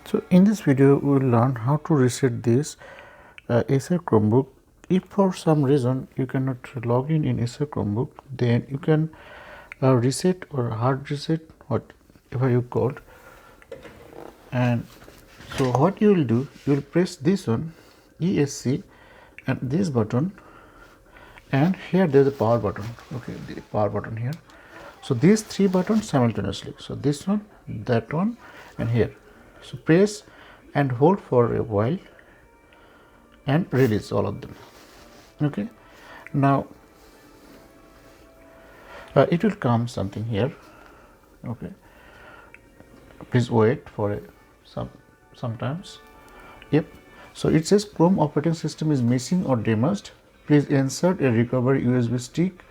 So, in this video we will learn how to reset this Acer Chromebook. If for some reason you cannot log in Acer Chromebook, then you can reset or hard reset, whatever you called. And so what you will do, you will press this one ESC and this button, and here there is a power button. Okay, the power button here. So these three buttons simultaneously. So this one, that one, and here. So press and hold for a while and release all of them. Okay, now it will come something here. Okay, please wait for sometimes. Yep. So it says Chrome operating system is missing or damaged. Please insert a recovery USB stick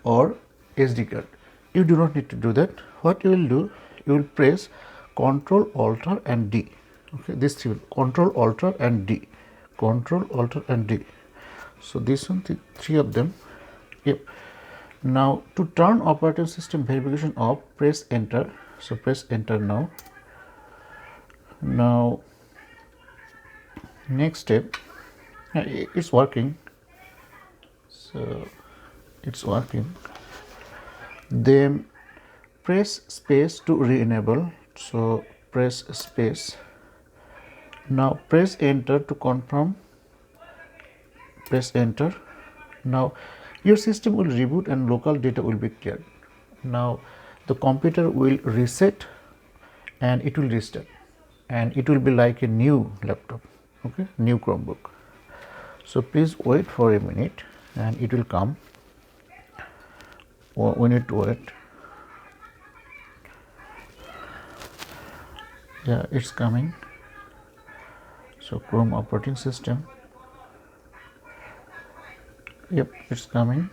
or SD card. You do not need to do that. What you will do, you will press Control Alt and D. Okay, this three, Control Alt and D, Control Alt and D. So this one, three of them. Yep. Now to turn operating system verification off, press Enter. So press Enter now. Now next step, it's working. So it's working. Then press space to re-enable. So press space. Now press Enter to confirm. Press Enter. Now your system will reboot and local data will be cleared. Now the computer will reset and it will restart, and it will be like a new laptop. Okay, new Chromebook. So please wait for a minute and it will come. We need to wait. Yeah, it's coming. So Chrome operating system. Yep, it's coming.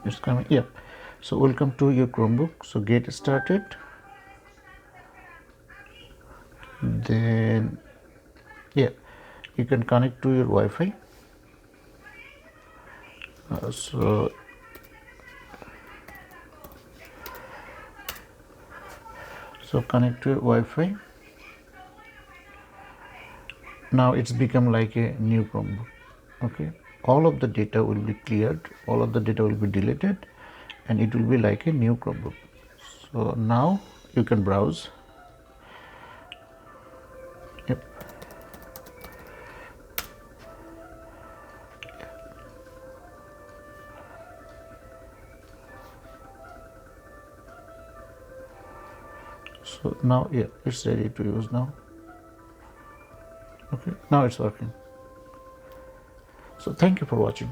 It's coming. Yep. So welcome to your Chromebook. So get started. Then yeah, you can connect to your Wi-Fi. So connect to your Wi-Fi. Now it's become like a new Chromebook. Okay, all of the data will be cleared, all of the data will be deleted, and it will be like a new Chromebook. So now you can browse. Yep. So now, yeah, it's ready to use now. Okay, now it's working. So thank you for watching.